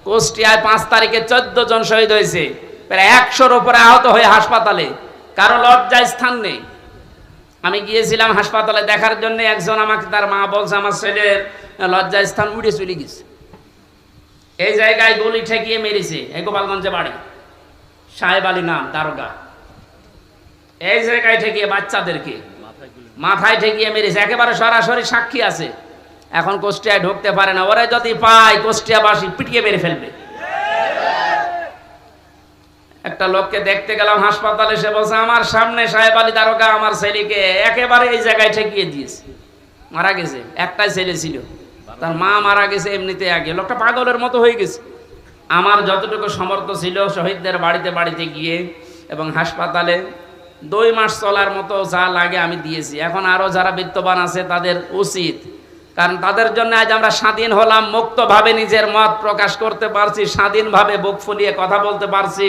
কুষ্টিয়ায় 5 তারিখে 14 জন শহীদ হয়েছে, প্রায় 100-র উপরে আহত হয়ে হাসপাতালে, কারো লজ্জার স্থান নেই। আমি গিয়েছিলাম হাসপাতালে দেখার জন্য, একজন আমাকে তার মা বলছে আমার ছেলের লজ্জার স্থান উড়ে চলে গেছে। এই জায়গায় গুলি ঠেকিয়ে মেরেছে, এই গোপালগঞ্জে বাড়ি, সাহেব আলী নাম দারোগা। এই জায়গায় ঠেকিয়ে বাচ্চাদেরকে মাথায় ঠেকিয়ে মেরেছে, একেবারে সরাসরি সাক্ষী আছে। এখন কুষ্টিয়ায় ঢুকতে পারে না, ওরা যদি পায় কুষ্টিয়াবাসী পিটিয়ে মেরে ফেলবে। একটা লোককে দেখতে গেলাম হাসপাতালে, সে বলছে আমার সামনে সাহেব আলী দারোগা আমার ছেলেকে একেবারে এই জায়গায় ঠেকিয়ে দিয়েছে, মারা গেছে। একটাই ছেলে ছিল, তার মা মারা গেছে এমনিতে আগে। লোকটা পাগলের মতো হয়ে গেছে। আমার যতটুকু সমর্থ ছিল শহীদদের বাড়িতে বাড়িতে গিয়ে এবং হাসপাতালে 2 মাস চলার মতো যা লাগে আমি দিয়েছি। এখন আরো যারা বিত্তবান আছে তাদের উচিত, কারণ তাদের জন্য আজ আমরা স্বাধীন হলাম, মুক্তভাবে নিজের মত প্রকাশ করতে পারছি, স্বাধীনভাবে বুক ফুলিয়ে কথা বলতে পারছি,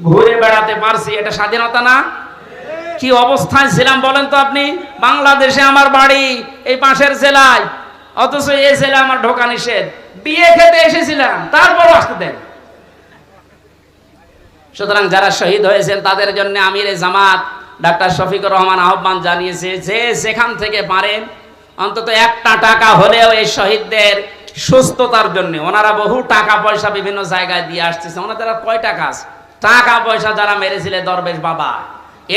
ঘুরে বেড়াতে পারছি। এটা স্বাধীনতা না? কি অবস্থায় ছিলাম বলেন তো আপনি? বাংলাদেশে আমার বাড়ি এই পাশের জেলায়, অথচ এই জেলা আমার ঢোকা নিষেধ। বিয়ে খেতে এসেছিলাম, তারপরও আসতে দেন। সুতরাং যারা শহীদ হয়েছেন তাদের জন্য আমিরে জামাত ডাক্তার শফিকুর রহমান আহ্বান জানিয়েছে যে যেখান থেকে পারেন অন্তত 1টা টাকা হলেও এই শহীদদের সুস্থতার জন্য, ওনারা বহু টাকা পয়সা বিভিন্ন জায়গায় দিয়ে আসতেছে, ওনাদের কয় টাকা আছে? টাকা পয়সা যারা মেরেছিলেন দরবেশ বাবা,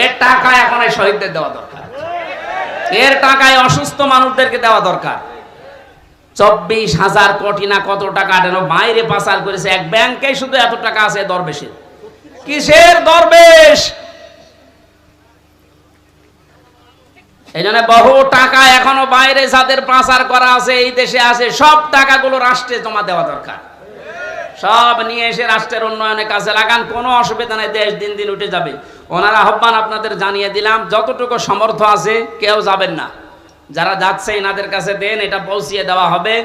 এর টাকা এখন এই শহীদদের দেওয়া দরকার, এর টাকায় অসুস্থ মানুষদেরকে দেওয়া দরকার। 24,000 কোটি না কত টাকা বাইরে পাচার করেছে, এক ব্যাংকে শুধু এত টাকা আছে দরবেশের। কিসের দরবেশ? এই জন্য বহু টাকা এখনো বাইরে যাদের পাচার করা আছে এই দেশে আছে, সব টাকাগুলো রাষ্ট্রে জমা দেওয়া দরকার। সব নিয়ে এসে রাষ্ট্রের উন্নয়নের কাজে লাগান, কোনো অসুবিধা নেই, দেশ দিন দিন উঠে যাবে। ওনারা আহ্বান আপনাদের জানিয়ে দিলাম, যতটুকু সমর্থ আছে কেউ যাবেন না, যারা যাচ্ছে এনাদের কাছে দেন, এটা পৌঁছিয়ে দেওয়া হবে।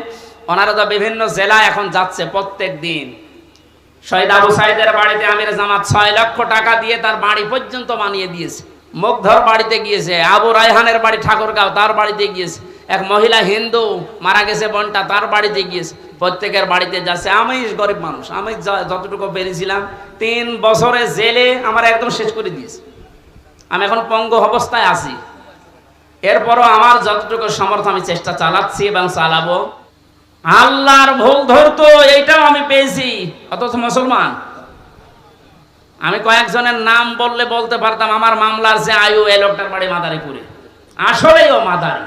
ওনারা তো বিভিন্ন জেলায় এখন যাচ্ছে প্রত্যেক দিন। শহীদ আবু সাইদের বাড়িতে আমির জামাত 6 লক্ষ টাকা দিয়ে তার বাড়ি পর্যন্ত বানিয়ে দিয়েছে। মুগ্ধর বাড়িতে গিয়েছে, আবু রায়হানের বাড়ি ঠাকুরগাঁও, তার বাড়িতে গিয়েছে। এক মহিলা হিন্দু মারা গেছে বোনটা, তার বাড়িতে গিয়েছে। প্রত্যেকের বাড়িতে যাচ্ছে। আমি গরিব মানুষ, আমি যতটুকু পেরেছিলাম 3 বছরে জেলে আমার একদম শেষ করে দিয়েছে। আমি এখন পঙ্গু অবস্থায় আছি, এরপরও আমার যতটুকু সামর্থ্য আমি চেষ্টা চালাচ্ছি এবং চালাবো। আল্লাহর ভুল ধরতো এইটাও আমি পেয়েছি, অথচ মুসলমান। আমি কয়েকজনের নাম বললে বলতে পারতাম, আমার মামলার যে আয়ু, এই লোকটার বাড়ি মাদারীপুরে, আসলেই ও মাদারী।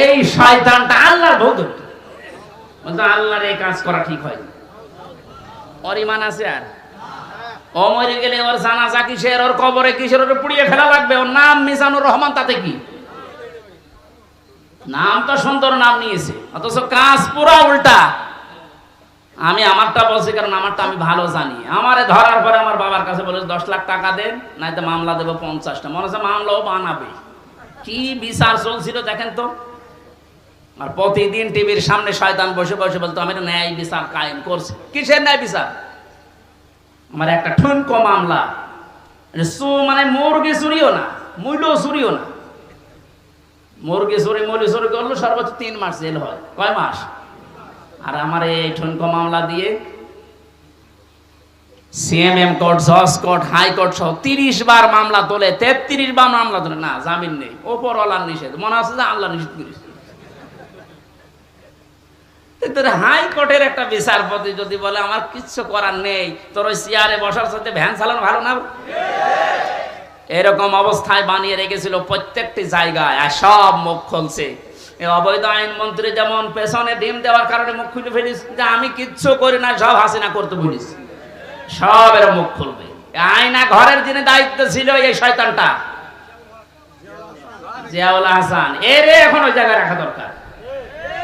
এই শয়তানটা আল্লাহর ভুল ধরতো, বলতো আল্লাহর এই কাজ করা ঠিক হয়। ওর ইমান আছে? আর ও মরে গেলে ওর জানাজা কিসের, ওর কবরে কিসের, ওর পুড়িয়ে ফেলা লাগবে। ওর নাম মিজানুর রহমান, তাতে কি? নাম তো সুন্দর নাম নিয়েছে, অথচ কাজ পুরো উল্টা। আমি আমারটা বলছি কারণ আমারটা আমি ভালো জানি। আমারে ধরার পরে আমার বাবার কাছে বলে 10 লাখ টাকা দেন, নাই তো মামলা দেবো 50টা। মনে হচ্ছে মামলাও বানাবে। কি বিচার চলছিল দেখেন তো। আর প্রতিদিন টিভির সামনে শয়তান বসে বসে বলতো আমি তো ন্যায় বিচার কায়েম করছি। কিসের ন্যায় বিচার? আমার একটা ঠুনকো মামলা, মানে মুরগি চুরিও না, মূল্য চুরিও না। মুরগি চুরি মূল্য চুরি করলো সর্বোচ্চ 3 মাস জেল হয়। কয় মাস? আর আমার এই ঠুনকো মামলা দিয়ে সিএমএম কোর্ট, জজ কোর্ট, হাইকোর্ট সহ 30 বার মামলা তোলে, 33 বার মামলা তোলে, না জামিন নেই। ওপরওয়ালার নিষেধ, মনে আছে যে আল্লাহ নিষেধ করেছে। হাইকোর্টের একটা বিচারপতি যদি বলে আমার কিচ্ছু করার নেই, তোর ওই চেয়ারে বসার সাথে ভ্যান চালানো ভালো না? এরকম অবস্থায় বানিয়ে রেখেছিল প্রত্যেকটি জায়গায়, আর সব মুখ খুলছে। অবৈধ আইন মন্ত্রী যেমন পেছনে ডিম দেওয়ার কারণে মুখ খুলে ফেলিস যে আমি কিচ্ছু করি না, সব হাসিনা করতে বলিস, সব এর মুখ খুলবে। আয়না ঘরের যিনি দায়িত্ব ছিল এই শয়তানটা জিয়াউল হাসান, এর এখন ওই জায়গায় রাখা দরকার।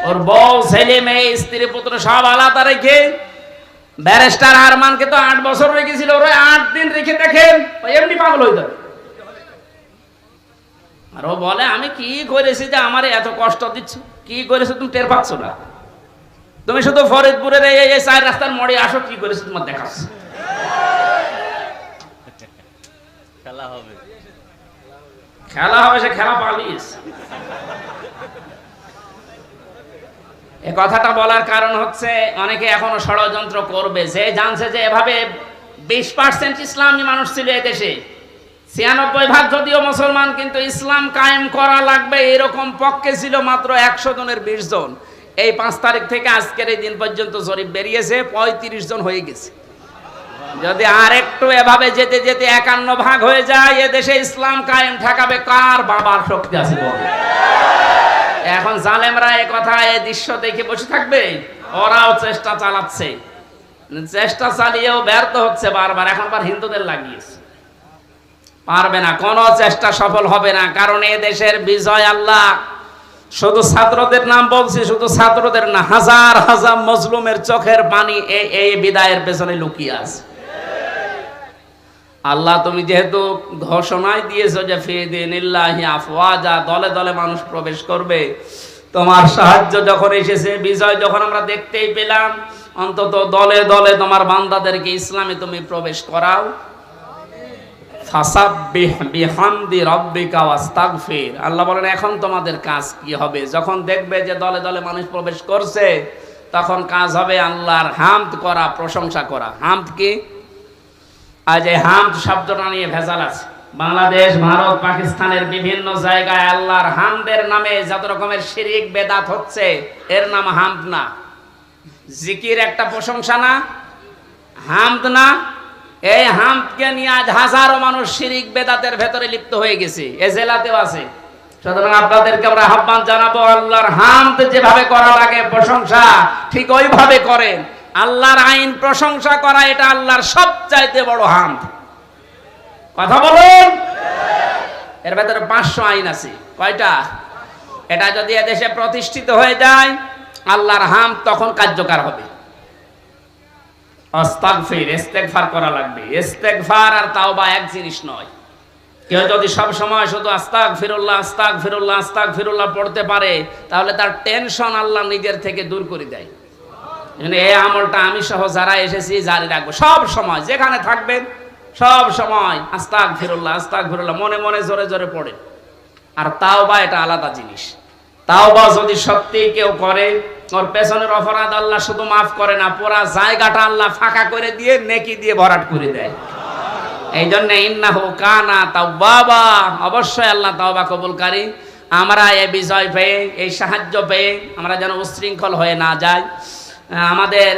ওর বউ, ছেলে মেয়ে, স্ত্রী পুত্র সব আলাদা রেখে, ব্যারিস্টার আরমানকে তো 8 বছর রেখেছিল, ওরা 8 দিন রেখে দেখেন এমনি পাগল হয়ে যাবে। আর ও বলে আমি কি করেছি যে আমার এত কষ্ট দিচ্ছ? কি করেছো তুমি টের পাচ্ছ না? তুমি শুধু ফরিদপুরের এই 4 রাস্তার মোড়ে আসো, কি করেছো তোমার দেখাচ্ছ। খেলা হবে, খেলা হবে, সে খেলা পালিস। এ কথাটা বলার কারণ হচ্ছে অনেকে এখনো ষড়যন্ত্র করবে, যে জানছে যে এভাবে 20% ইসলামী মানুষ ছিল এই দেশে, 96% যদিও মুসলমান, কিন্তু ইসলাম কায়েম করা লাগবে এরকম পক্ষে ছিল মাত্র 100 জনের 20 জন। এই 5 তারিখ থেকে আজকের এই দিন পর্যন্ত জরিপ বেরিয়েছে 35 জন হয়ে গেছে। যদি আর একটু এভাবে যেতে যেতে 51 হয়ে যায়, এ দেশে ইসলাম কায়েম ঠেকাবে কার বাবার শক্তি আছে বল? এখন জালেমরা এ কথা, এই দৃশ্য দেখে বসে থাকবে? ওরাও চেষ্টা চালাচ্ছে, চেষ্টা চালিয়েও ব্যর্থ হচ্ছে বারবার। এখন আবার হিন্দুদের লাগিয়েছে, পারবে না, কোনো চেষ্টা সফল হবে না। কারণ এ দেশের বিজয় আল্লাহ, শুধু ছাত্রদের নাম বলছি, শুধু ছাত্রদের না, হাজার হাজার মজলুমের চোখের পানি এই বিদায়ের পেছনে লুকিয়ে আছে। আল্লাহ তুমি যেহেতু ঘোষণায় দিয়েছো যে ফিদিনিল্লাহি আফওয়াজা, দলে দলে মানুষ প্রবেশ করবে, তোমার সাহায্য যখন এসেছে, বিজয় যখন আমরা দেখতেই পেলাম, অন্তত দলে দলে তোমার বান্দাদেরকে ইসলামে তুমি প্রবেশ করাও। ফাসাব্বিহ বিহামদি রাব্বিকা ওয়াস্তাগফির। আল্লাহ বলেন এখন তোমাদের কাজ কি হবে? যখন দেখবে যে দলে দলে মানুষ প্রবেশ করছে, তখন কাজ হবে আল্লাহর হামদ করা, প্রশংসা করা। হামদ কি? আজ এই হামদ শব্দটা নিয়ে ভেজাল আছে। বাংলাদেশ, ভারত, পাকিস্তানের বিভিন্ন জায়গায় আল্লাহর হামদের নামে যত রকমের শিরক বেদাত হচ্ছে, এর নাম হামদ না। জিকির একটা প্রশংসা না? হামদ না? এই হামদকে নিয়ে আজ হাজারো মানুষ শিরক বেদাতের ভেতরে লিপ্ত হয়ে গেছে, এ জেলাতেও আছে। সুতরাং আপনাদেরকে আমরা আহ্বান জানাবো, আল্লাহর হামদ যেভাবে করা লাগে প্রশংসা, ঠিক ওইভাবে করেন। আল্লাহর আইন প্রশংসা করা, এটা আল্লাহর সবচাইতে বড় হামদ। কথা বলুন। এর ভেতরে 500 আইন আছে। কয়টা? এটা যদি এদেশে প্রতিষ্ঠিত হয়ে যায়, আল্লাহর হামদ তখন কার্যকর হবে। আস্তাগফির, ইস্তেগফার করা লাগবে। ইস্তেগফার আর তাওবা এক জিনিস নয়। কেউ যদি সব সময় শুধু আস্তাগফিরুল্লাহ আস্তাগফিরুল্লাহ আস্তাগফিরুল্লাহ পড়তে পারে, তাহলে তার টেনশন আল্লাহ নিজের থেকে দূর করে দেয়। এই আমলটা আমি সহ যারা এসেছি জারি রাখবো, সব সময় যেখানে থাকবেন সব সময় আস্তাগফিরুল্লাহ আস্তাগফিরুল্লাহ মনে মনে জোরে জোরে পড়ে। আর তাওবা এটা আলাদা জিনিস। তাওবা যদি সত্যি কেউ করে, ওর পেছনের অপরাধ আল্লাহ শুধু মাফ করে না, পুরা জায়গাটা আল্লাহ ফাঁকা করে দিয়ে নেকি দিয়ে ভরাট করে দেয়। এই জন্য ইন্নাহু কানা তাওয়াবা, অবশ্যই আল্লাহ তাওবা কবুলকারী। আমরা এই বিজয় পেয়ে, এই সাহায্য পেয়ে আমরা যেন উশৃঙ্খল হয়ে না যাই। আমাদের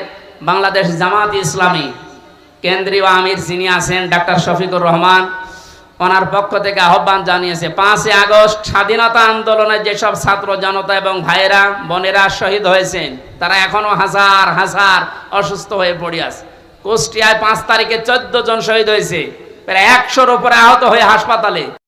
বাংলাদেশ জামাত ইসলামী কেন্দ্রীয় আমির যিনি আছেন ডাক্তার শফিকুর রহমান, ওনার পক্ষ থেকে আহ্বান জানিয়েছে 5 আগস্ট স্বাধীনতা আন্দোলনে যেসব ছাত্র জনতা এবং ভাইয়েরা বোনেরা শহীদ হয়েছেন, তারা এখনো হাজার হাজার অসুস্থ হয়ে পড়ে আছে। কুষ্টিয়ায় 5 তারিখে 14 জন শহীদ হয়েছে, প্রায় 100-র উপরে আহত হয়ে হাসপাতালে।